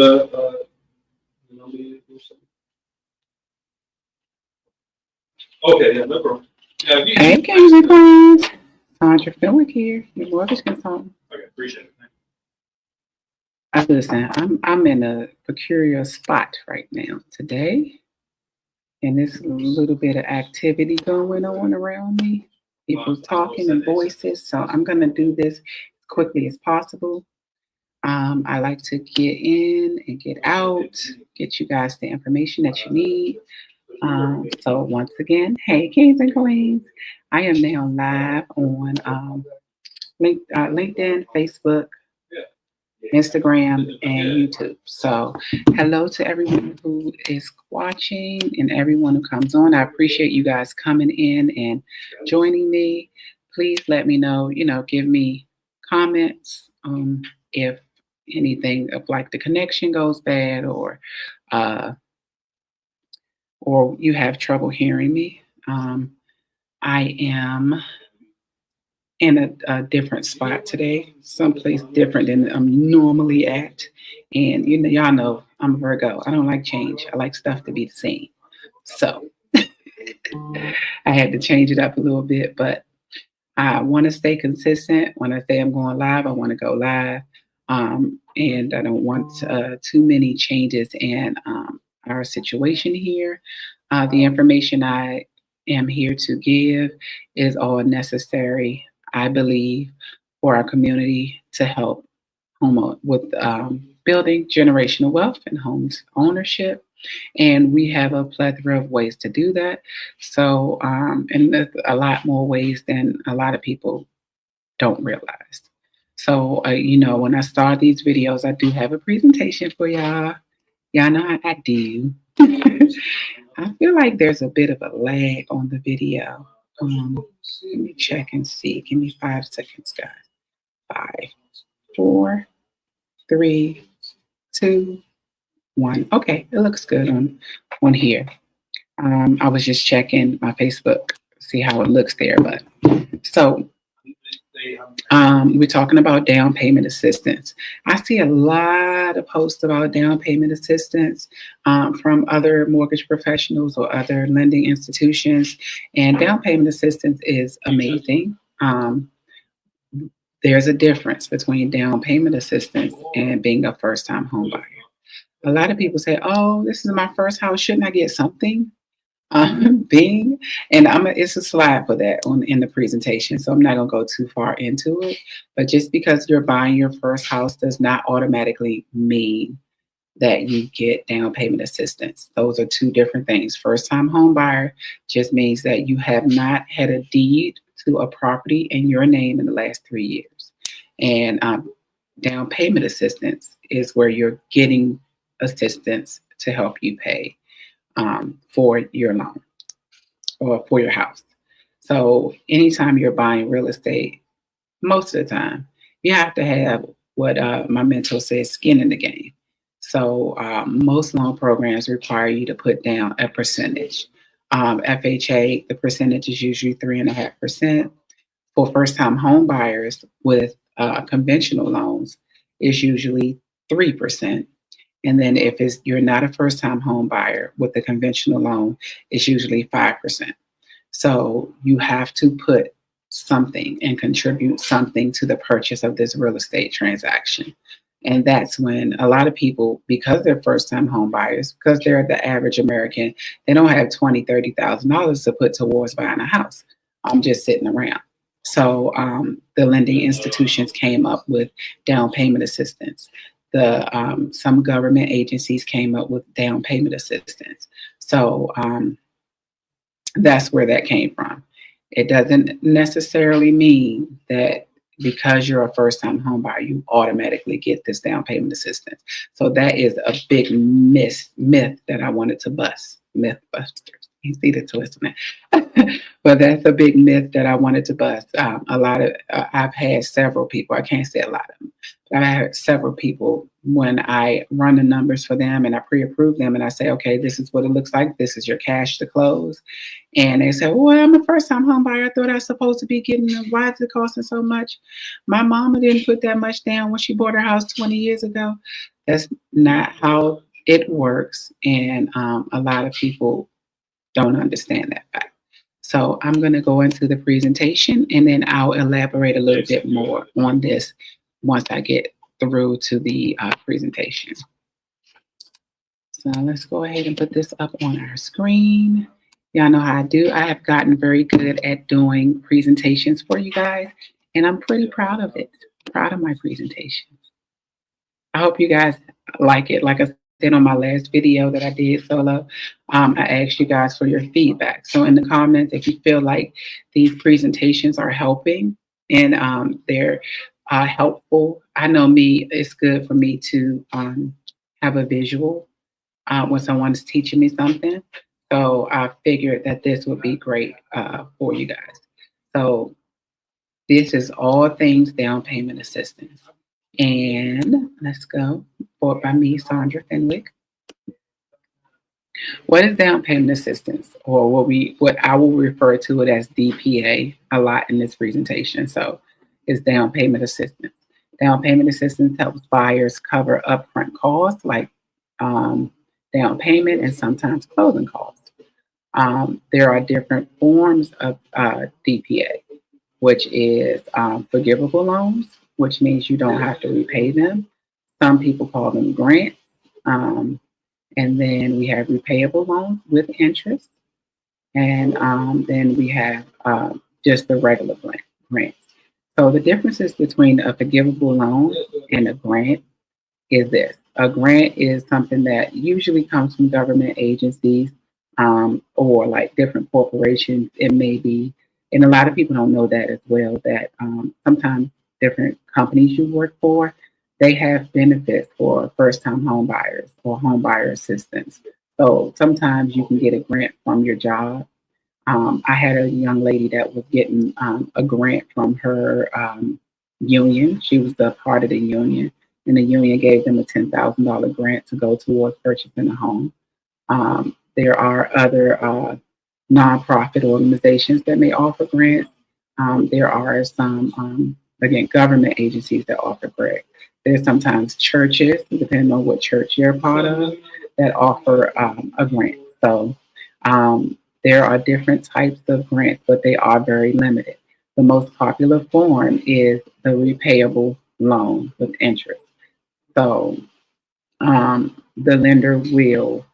Okay, yeah, no problem. Yeah, hey, kings and queens. Saundra Fenwick here, your mortgage consultant. Okay, appreciate it. Listen, I'm in a peculiar spot right now today, and there's a little bit of activity going on around me. People talking and voices, so I'm gonna do this as quickly as possible. I like to get in and get out, get you guys the information that you need. So once again, hey, kings and queens, I am now live on LinkedIn, Facebook, Instagram, and YouTube. So hello to everyone who is watching and everyone who comes on. I appreciate you guys coming in and joining me. Please let me know, give me comments if anything, if like the connection goes bad uh, or you have trouble hearing me. I am in a different spot today, someplace different than I'm normally at. And y'all know I'm a Virgo. I don't like change. I like stuff to be the same. So I had to change it up a little bit, but I want to stay consistent. When I say I'm going live, I want to go live. And I don't want too many changes in our situation here. The information I am here to give is all necessary, I believe, for our community to help with building generational wealth and homes ownership. And we have a plethora of ways to do that. So, and there's a lot more ways than a lot of people don't realize. So, when I start these videos, I do have a presentation for y'all. Y'all know how I do. I feel like there's a bit of a lag on the video. Let me check and see. Give me 5 seconds, guys. 5, 4, 3, 2, 1. Okay, it looks good on here. I was just checking my Facebook, see how it looks there. But so we're talking about down payment assistance. I see a lot of posts about down payment assistance from other mortgage professionals or other lending institutions, and down payment assistance is amazing. There's a difference between down payment assistance and being a first-time home buyer. A lot of people say, "Oh, this is my first house. Shouldn't I get something?" It's a slide for that in the presentation, so I'm not gonna go too far into it. But just because you're buying your first house does not automatically mean that you get down payment assistance. Those are two different things. First-time home buyer just means that you have not had a deed to a property in your name in the last 3 years, and down payment assistance is where you're getting assistance to help you pay for your loan or for your house. So anytime you're buying real estate, most of the time, you have to have what my mentor says, skin in the game. So most loan programs require you to put down a percentage. FHA, the percentage is usually 3.5%. For first-time home buyers with conventional loans, is usually 3%. And then if you're not a first-time home buyer with a conventional loan, it's usually 5%. So you have to put something and contribute something to the purchase of this real estate transaction. And that's when a lot of people, because they're first-time home buyers, because they're the average American, they don't have $20,000, $30,000 to put towards buying a house. I'm just sitting around. So the lending institutions came up with down payment assistance. Some government agencies came up with down payment assistance. So that's where that came from. It doesn't necessarily mean that because you're a first-time home buyer, you automatically get this down payment assistance. So that is a big myth that I wanted to bust. Mythbusters. You see the twist in it. But that's a big myth that I wanted to bust. I've had several people, I can't say a lot of them, but I've had several people when I run the numbers for them and I pre-approve them and I say, okay, this is what it looks like. This is your cash to close. And they say, well, I'm a first-time home buyer. I thought I was supposed to be getting, why is it costing so much? My mama didn't put that much down when she bought her house 20 years ago. That's not how it works, and a lot of people don't understand that fact. So I'm going to go into the presentation, and then I'll elaborate a little bit more on this once I get through to the presentation. So let's go ahead and put this up on our screen. Y'all know how I do. I have gotten very good at doing presentations for you guys, and I'm pretty proud of it. Proud of my presentations. I hope you guys like it. Like I said on my last video that I did solo, I asked you guys for your feedback. So in the comments, if you feel like these presentations are helping and they're helpful, I know me, it's good for me to have a visual when someone's teaching me something. So I figured that this would be great for you guys. So this is all things down payment assistance. And let's go, bought by me, Saundra Fenwick. What is down payment assistance, or what I will refer to it as DPA a lot in this presentation. So it's down payment assistance. Down payment assistance helps buyers cover upfront costs like down payment and sometimes closing costs. There are different forms of DPA, which is forgivable loans, which means you don't have to repay them. Some people call them grants. And then we have repayable loans with interest. And then we have just the regular grants. So the differences between a forgivable loan and a grant is this. A grant is something that usually comes from government agencies or like different corporations. It may be, and a lot of people don't know that as well, that sometimes different companies you work for, they have benefits for first-time home buyers or home buyer assistance. So sometimes you can get a grant from your job. I had a young lady that was getting a grant from her union. She was a part of the union, and the union gave them a $10,000 grant to go towards purchasing a home. There are other nonprofit organizations that may offer grants. There are some, again, government agencies that offer grants. There's sometimes churches, depending on what church you're a part of, that offer a grant. So there are different types of grants, but they are very limited. The most popular form is the repayable loan with interest. So the lender will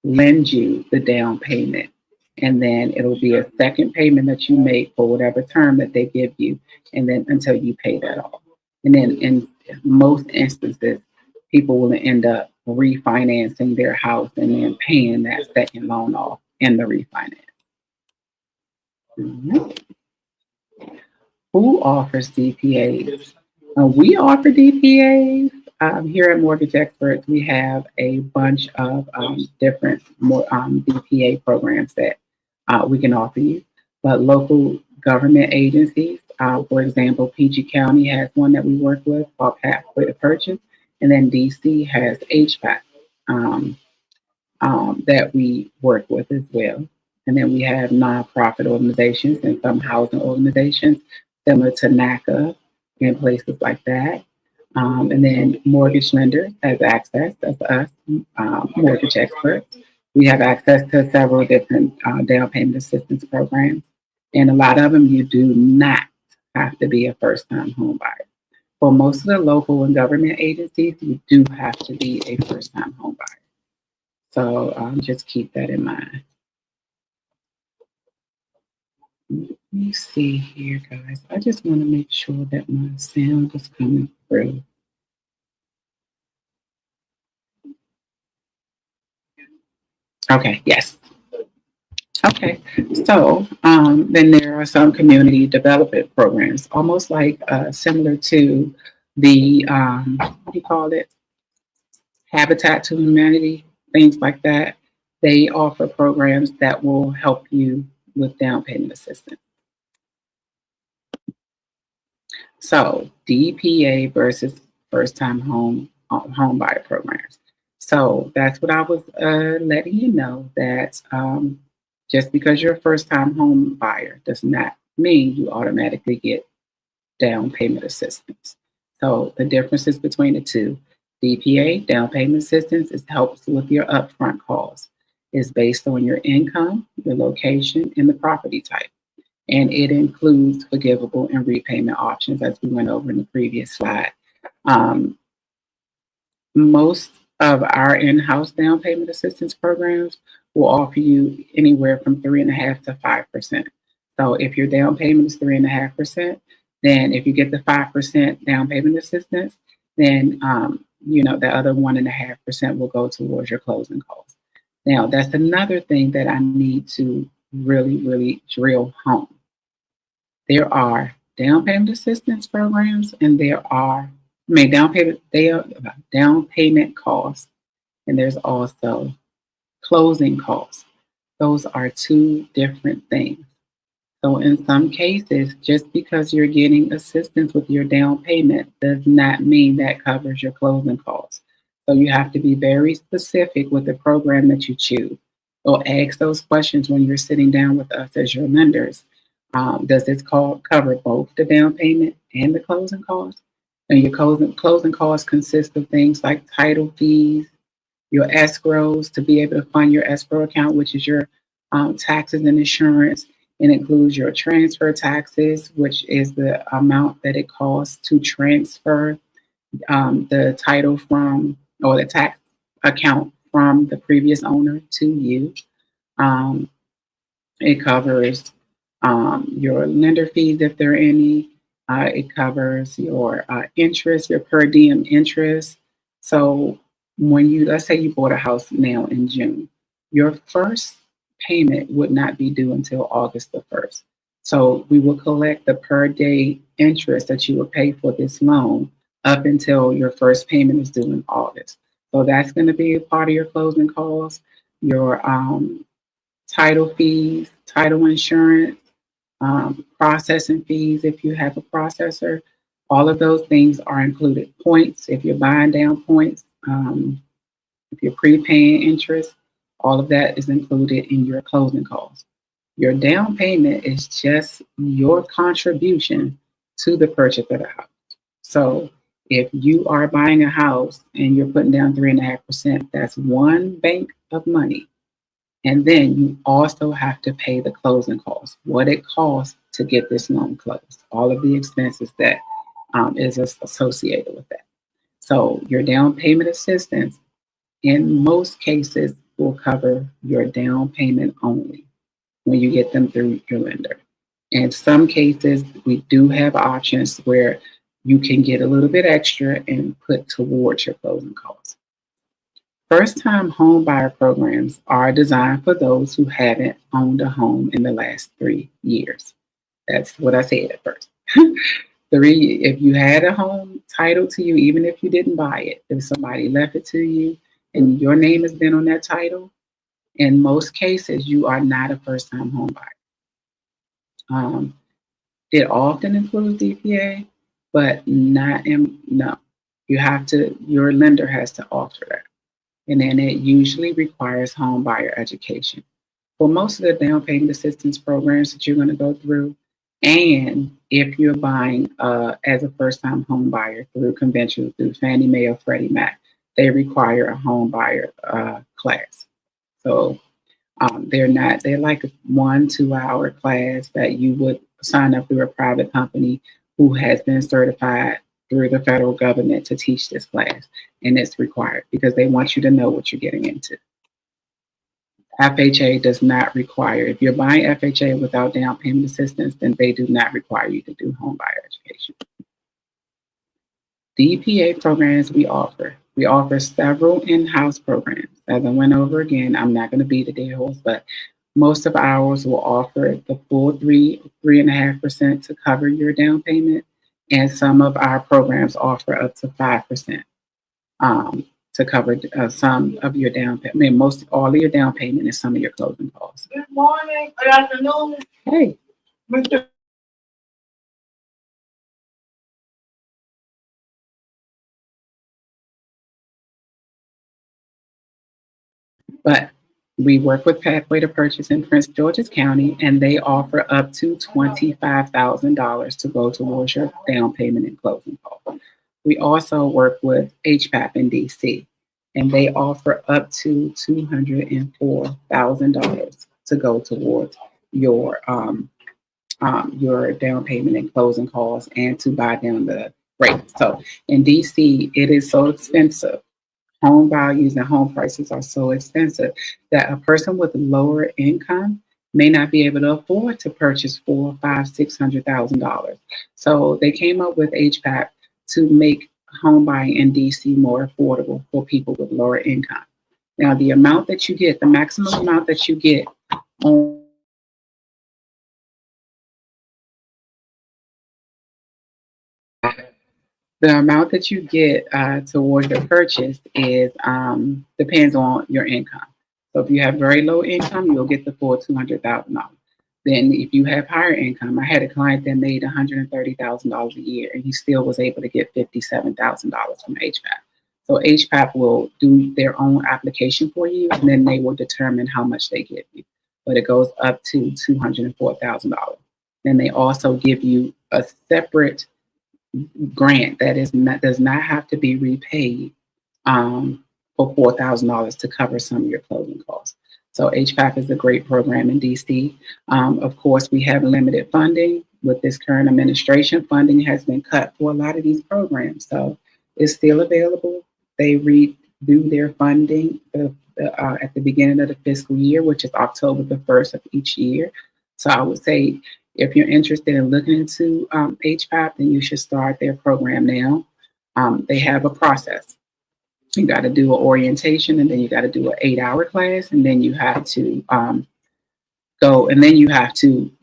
lend you the down payment, and then it'll be a second payment that you make for whatever term that they give you, and then until you pay that off. And then in most instances, people will end up refinancing their house and then paying that second loan off in the refinance. Mm-hmm. Who offers DPAs? We offer DPAs. Here at Mortgage Experts, we have a bunch of different DPA programs that we can offer you. But local government agencies, for example, PG County has one that we work with called Pathway to Purchase, and then DC has HPAP that we work with as well. And then we have nonprofit organizations and some housing organizations similar to NACA and places like that. And then mortgage lenders have access, that's us, Mortgage Experts. We have access to several different down payment assistance programs. And a lot of them, you do not have to be a first-time home buyer. For most of the local and government agencies, you do have to be a first-time home buyer. So just keep that in mind. Let me see here, guys. I just want to make sure that my sound is coming through. Okay, yes. Okay, so then there are some community development programs, almost like similar to the, what do you call it? Habitat to Humanity, things like that. They offer programs that will help you with down payment assistance. So DPA versus first-time home buyer programs. So that's what I was letting you know, that just because you're a first-time home buyer does not mean you automatically get down payment assistance. So the differences between the two, DPA, down payment assistance, helps with your upfront costs. It's based on your income, your location, and the property type. And it includes forgivable and repayment options, as we went over in the previous slide. Um, Most of our in-house down payment assistance programs will offer you anywhere from 3.5% to 5%. So if your down payment is 3.5%, then if you get the 5% down payment assistance, then the other 1.5% will go towards your closing costs. Now, that's another thing that I need to really, really drill home. There are down payment assistance programs, and they are down payment costs, and there's also closing costs. Those are two different things. So in some cases, just because you're getting assistance with your down payment does not mean that covers your closing costs. So you have to be very specific with the program that you choose. Or ask those questions when you're sitting down with us as your lenders. Does this cover both the down payment and the closing costs? And your closing costs consist of things like title fees, your escrows to be able to fund your escrow account, which is your taxes and insurance. It includes your transfer taxes, which is the amount that it costs to transfer the title from, or the tax account from the previous owner to you. It covers your lender fees, if there are any. It covers your interest, your per diem interest. So let's say you bought a house now in June, your first payment would not be due until August the 1st. So we will collect the per day interest that you would pay for this loan up until your first payment is due in August. So that's going to be a part of your closing costs, your title fees, title insurance, processing fees if you have a processor. All of those things are included. Points, if you're buying down points, if you're prepaying interest, all of that is included in your closing costs. Your down payment is just your contribution to the purchase of the house. So if you are buying a house and you're putting down 3.5%, that's one bank of money. And then you also have to pay the closing costs, what it costs to get this loan closed, all of the expenses that is associated with that. So your down payment assistance, in most cases, will cover your down payment only when you get them through your lender. In some cases, we do have options where you can get a little bit extra and put towards your closing costs. First-time home buyer programs are designed for those who haven't owned a home in the last 3 years. That's what I said at first. If you had a home titled to you, even if you didn't buy it, if somebody left it to you and your name has been on that title, in most cases, you are not a first-time home buyer. It often includes DPA, but no. Your lender has to offer that. And then it usually requires home buyer education. For most of the down payment assistance programs that you're going to go through, and if you're buying as a first-time home buyer through conventional, through Fannie Mae or Freddie Mac, they require a home buyer class. So they're like a 1-2 hour class that you would sign up through a private company who has been certified through the federal government to teach this class. And it's required because they want you to know what you're getting into. FHA does not require, if you're buying FHA without down payment assistance, then they do not require you to do home buyer education. DPA programs we offer. We offer several in-house programs. As I went over again, I'm not going to beat a dead horse, but most of ours will offer the full 3.5% to cover your down payment. And some of our programs offer up to 5% to cover some of your down payment. I mean, all of your down payment and some of your closing costs. Good morning, good afternoon. Hey. Mr. But we work with Pathway to Purchase in Prince George's County, and they offer up to $25,000 to go towards your down payment and closing costs. We also work with HPAP in DC, and they offer up to $204,000 to go towards your down payment and closing costs and to buy down the rate. So in DC, it is so expensive. Home values and home prices are so expensive that a person with lower income may not be able to afford to purchase $400,000, $500,000, $600,000. So they came up with HPAP to make home buying in DC more affordable for people with lower income. Now, the amount that you get, the maximum amount that you get on the amount that you get towards your purchase is depends on your income. So if you have very low income, you'll get the full $200,000. Then if you have higher income, I had a client that made $130,000 a year, and he still was able to get $57,000 from HPAP. So HPAP will do their own application for you, and then they will determine how much they give you. But it goes up to $204,000. Then they also give you a separate grant that does not have to be repaid for $4,000 to cover some of your closing costs. So HPAP is a great program in DC. Of course, we have limited funding. With this current administration, funding has been cut for a lot of these programs. So it's still available. They redo their funding at the beginning of the fiscal year, which is October the 1st of each year. So I would say if you're interested in looking into HPAP, then you should start their program now. They have a process. You got to do an orientation, and then you got to do an 8-hour class, and then you have to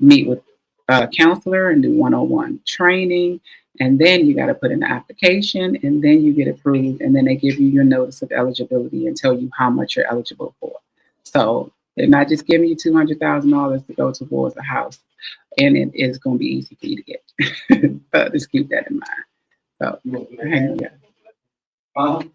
meet with a counselor and do 101 training, and then you got to put in the application, and then you get approved, and then they give you your notice of eligibility and tell you how much you're eligible for. So they're not just giving you $200,000 to go towards a house, and it is going to be easy for you to get. So just keep that in mind. So hang on.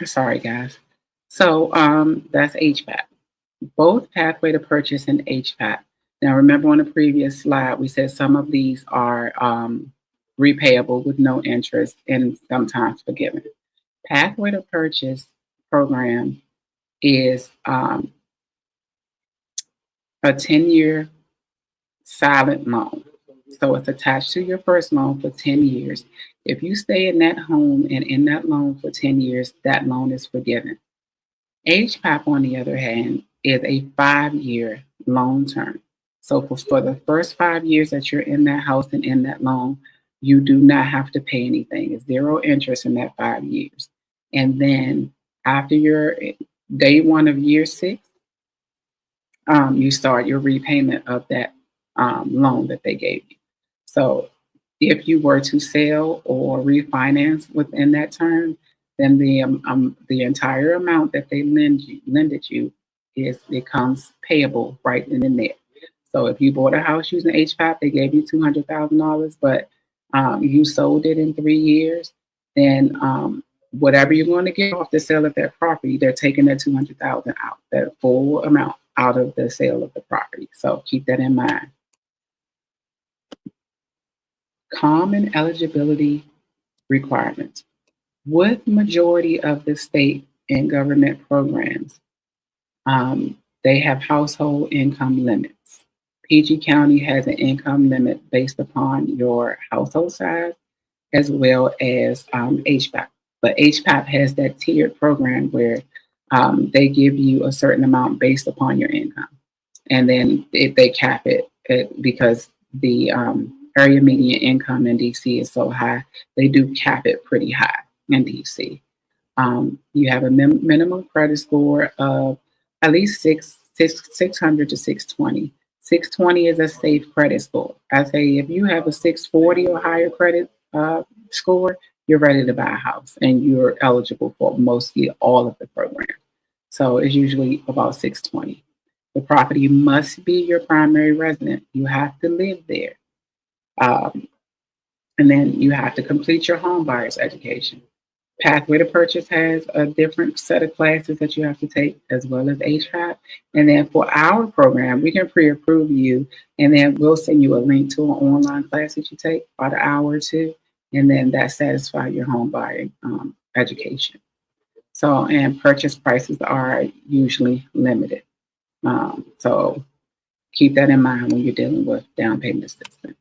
Sorry, guys. So that's HPAP. Both Pathway to Purchase and HPAP. Now, remember on the previous slide, we said some of these are repayable with no interest and sometimes forgiven. Pathway to Purchase program is a 10-year silent loan. So it's attached to your first loan for 10 years. If you stay in that home and in that loan for 10 years, that loan is forgiven. HPAP, on the other hand, is a 5-year loan term. So for the first 5 years that you're in that house and in that loan, you do not have to pay anything. It's zero interest in that 5 years. And then after your day one of year 6, you start your repayment of that loan that they gave you. So if you were to sell or refinance within that term, then the entire amount that they lended you becomes payable right in there. So if you bought a house using HPAP, they gave you $200,000, but you sold it in 3 years, then whatever you're going to get off the sale of that property, they're taking that $200,000 out, that full amount out of the sale of the property. So keep that in mind. Common eligibility requirements. With majority of the state and government programs, they have household income limits. PG County has an income limit based upon your household size as well as HPAP. But HPAP has that tiered program where they give you a certain amount based upon your income. And then they cap it because the area median income in DC is so high, they do cap it pretty high in DC. You have a minimum credit score of at least 600 to 620. 620 is a safe credit score. I say if you have a 640 or higher credit score, you're ready to buy a house and you're eligible for mostly all of the programs. So it's usually about 620. The property must be your primary residence. You have to live there. And then you have to complete your home buyer's education. Pathway to Purchase has a different set of classes that you have to take, as well as HPAP. And then for our program, we can pre-approve you, and then we'll send you a link to an online class that you take about an hour or two, and then that satisfies your home buying education. So, and purchase prices are usually limited. So keep that in mind when you're dealing with down payment assistance.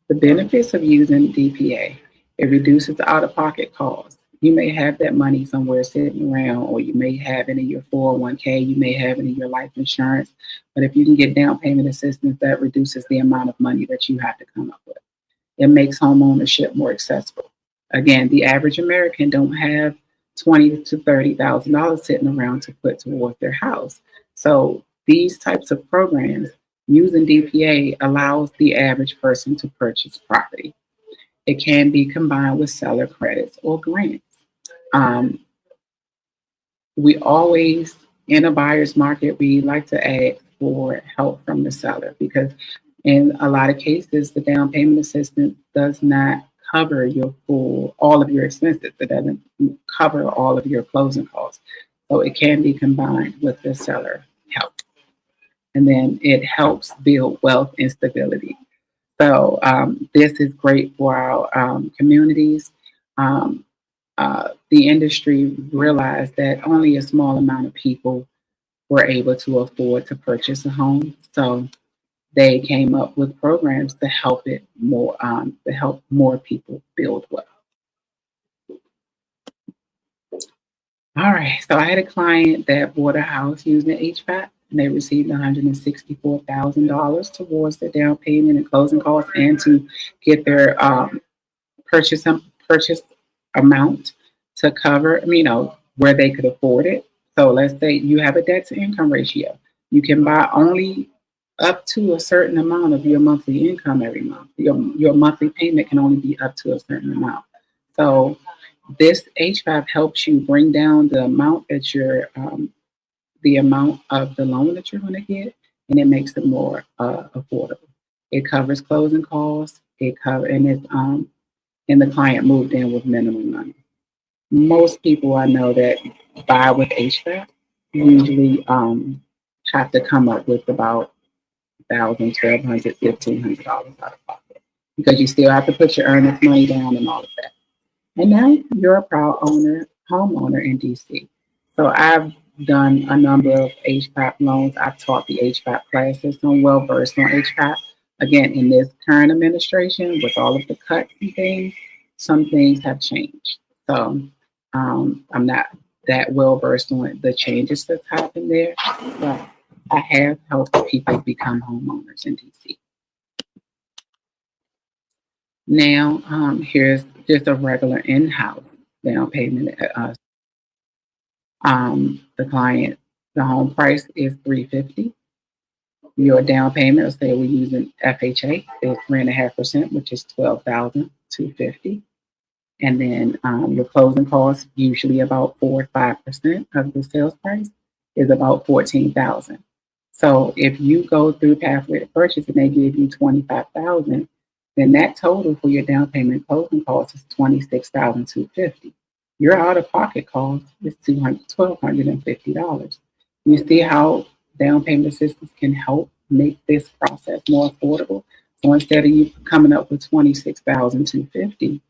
The benefits of using DPA: it reduces the out-of-pocket costs. You may have that money somewhere sitting around, or you may have it in your 401k, you may have it in your life insurance. But if you can get down payment assistance, that reduces the amount of money that you have to come up with. It makes home ownership more accessible. Again, the average American don't have $20,000 to $30,000 sitting around to put towards their house. So these types of programs, using DPA, allows the average person to purchase property. It can be combined with seller credits or grants. We always, in a buyer's market, we like to ask for help from the seller, because in a lot of cases, the down payment assistance does not cover all of your expenses. It doesn't cover all of your closing costs. So it can be combined with the seller help. And then it helps build wealth and stability. So this is great for our communities. The industry realized that only a small amount of people were able to afford to purchase a home. So they came up with programs to help more people build wealth. All right, so I had a client that bought a house using HPAP, and they received $164,000 towards their down payment and closing costs, and to get their purchase amount to cover, where they could afford it. So let's say you have a debt to income ratio. You can buy only up to a certain amount of your monthly income every month. Your monthly payment can only be up to a certain amount. So this HPAP helps you bring down the amount that the amount of the loan that you're going to get, and it makes it more affordable. It covers closing costs. And the client moved in with minimum money. Most people I know that buy with HPAP usually have to come up with about $1,000, $1,200, $1,500 out of pocket, because you still have to put your earnest money down and all of that. And now you're a proud homeowner in DC. So I've done a number of HPAP loans. I've taught the HPAP classes. So I'm well versed on HPAP. Again, in this current administration, with all of the cuts and things, some things have changed. So I'm not that well versed on the changes that's happened there, but I have helped people become homeowners in DC. Now, here's just a regular in-house down payment. The home price is $350. Your down payment, let's say we're using FHA, is 3.5%, which is $12,250. And then your closing costs, usually about 4 or 5% of the sales price, is about $14,000. So if you go through Pathway to Purchase and they give you $25,000, then that total for your down payment closing costs is $26,250. Your out-of-pocket cost is $1,250. You see how down payment assistance can help make this process more affordable? So instead of you coming up with $26,250,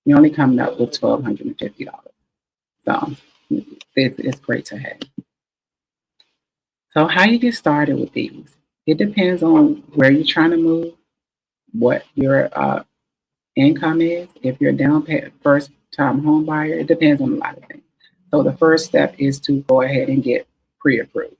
you're only coming up with $1,250. So it's great to have. So how you get started with these? It depends on where you're trying to move, what your income is. If you're a first-time home buyer, it depends on a lot of things. So the first step is to go ahead and get pre-approved.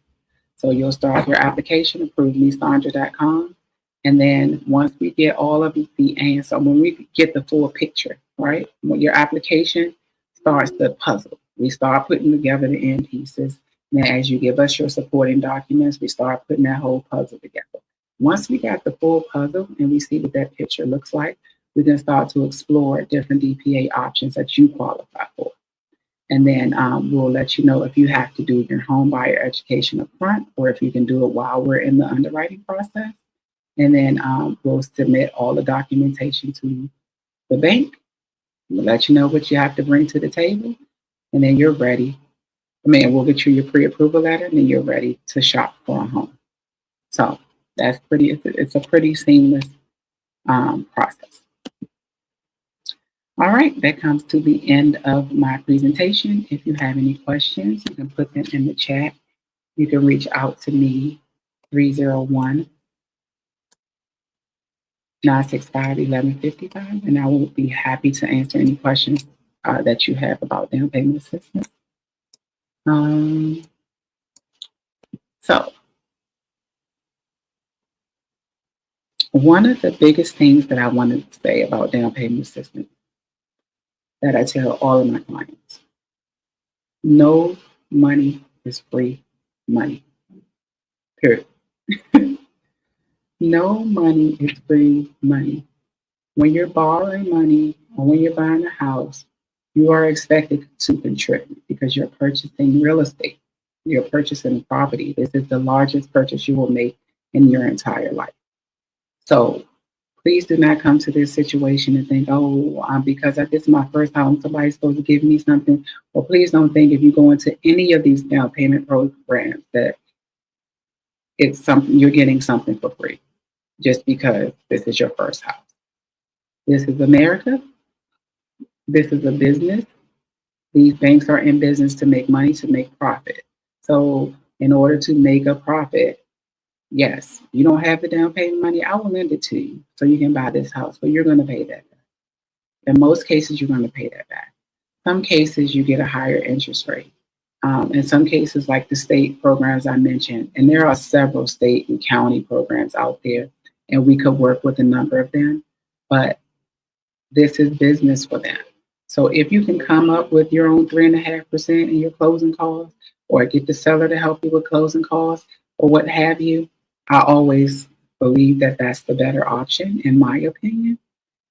So you'll start your application, approvemesaundra.com. And then once we get all of the answers, when we get the full picture, right? When your application starts the puzzle, we start putting together the end pieces. And as you give us your supporting documents, we start putting that whole puzzle together. Once we got the full puzzle and we see what that picture looks like, we can start to explore different DPA options that you qualify for. And then we'll let you know if you have to do your home buyer education up front or if you can do it while we're in the underwriting process. And then we'll submit all the documentation to the bank. We'll let you know what you have to bring to the table. And then you're ready. We'll get you your pre-approval letter and then you're ready to shop for a home. So that's it's a pretty seamless process. All right, that comes to the end of my presentation. If you have any questions, you can put them in the chat. You can reach out to me, 301-965-1155, and I will be happy to answer any questions that you have about down payment assistance. So, one of the biggest things that I wanted to say about down payment assistance that I tell all of my clients, no money is free money, period. No money is free money. When you're borrowing money or when you're buying a house, you are expected to contribute because you're purchasing real estate. You're purchasing property. This is the largest purchase you will make in your entire life. So please do not come to this situation and think, because this is my first home, somebody's supposed to give me something. Or please don't think if you go into any of these down payment programs that it's something you're getting something for free just because this is your first house. This is America. This is a business. These banks are in business to make money, to make profit. So in order to make a profit, yes, you don't have the down payment money, I will lend it to you so you can buy this house, but you're going to pay that back. In most cases, you're going to pay that back. Some cases, you get a higher interest rate. In some cases, like the state programs I mentioned, and there are several state and county programs out there, and we could work with a number of them, but this is business for them. So if you can come up with your own 3.5% in your closing costs, or get the seller to help you with closing costs, or what have you, I always believe that that's the better option, in my opinion.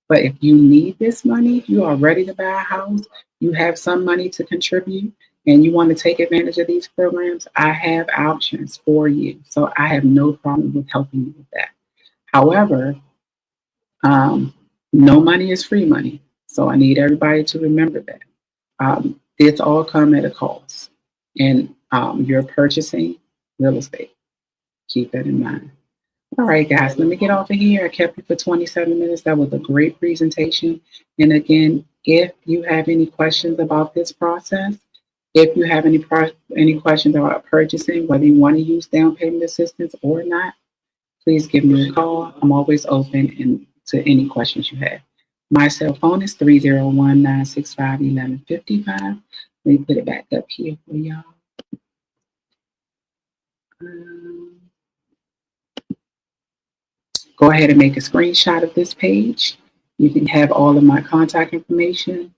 But if you need this money, you are ready to buy a house, you have some money to contribute, and you want to take advantage of these programs, I have options for you. So I have no problem with helping you with that. However, no money is free money. So I need everybody to remember that. This all comes at a cost. And you're purchasing real estate. Keep that in mind. All right, guys, let me get off of here. I kept you for 27 minutes. That was a great presentation. And again, if you have any questions about this process, if you have any questions about purchasing, whether you want to use down payment assistance or not, please give me a call. I'm always open to any questions you have. My cell phone is 301-965-1155. Let me put it back up here for y'all. Go ahead and make a screenshot of this page. You can have all of my contact information,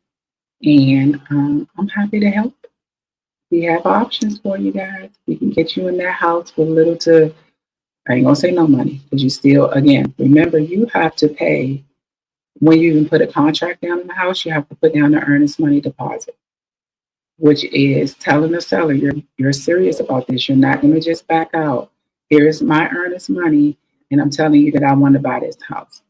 and I'm happy to help. We have options for you guys. We can get you in that house with little to, I ain't gonna say no money, because you still, again, remember you have to pay, when you even put a contract down in the house, you have to put down the earnest money deposit, which is telling the seller you're serious about this. You're not gonna just back out. Here's my earnest money, and I'm telling you that I want to buy this house.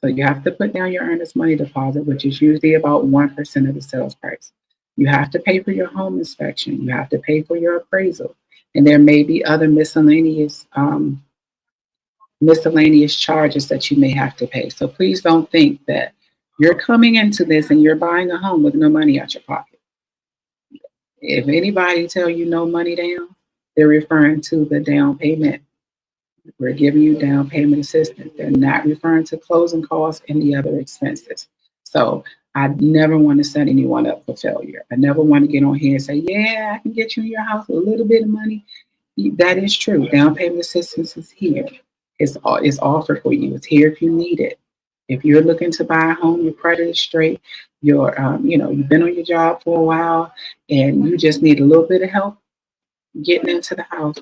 So you have to put down your earnest money deposit, which is usually about 1% of the sales price. You have to pay for your home inspection. You have to pay for your appraisal. And there may be other miscellaneous charges that you may have to pay. So please don't think that you're coming into this and you're buying a home with no money out your pocket. If anybody tell you no money down, they're referring to the down payment. We're giving you down payment assistance. They're not referring to closing costs and the other expenses. So I never want to set anyone up for failure. I never want to get on here and say, yeah, I can get you in your house with a little bit of money. That is true. Down payment assistance is here. It's offered for you. It's here if you need it. If you're looking to buy a home, your credit is straight, you've been on your job for a while, and you just need a little bit of help getting into the house,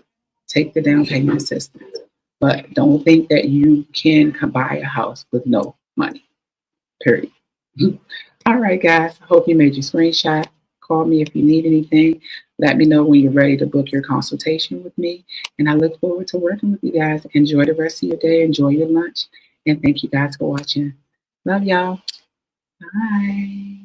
take the down payment assistance. But don't think that you can buy a house with no money, period. All right, guys. I hope you made your screenshot. call me if you need anything. Let me know when you're ready to book your consultation with me. And I look forward to working with you guys. Enjoy the rest of your day. Enjoy your lunch. And thank you guys for watching. Love y'all. Bye.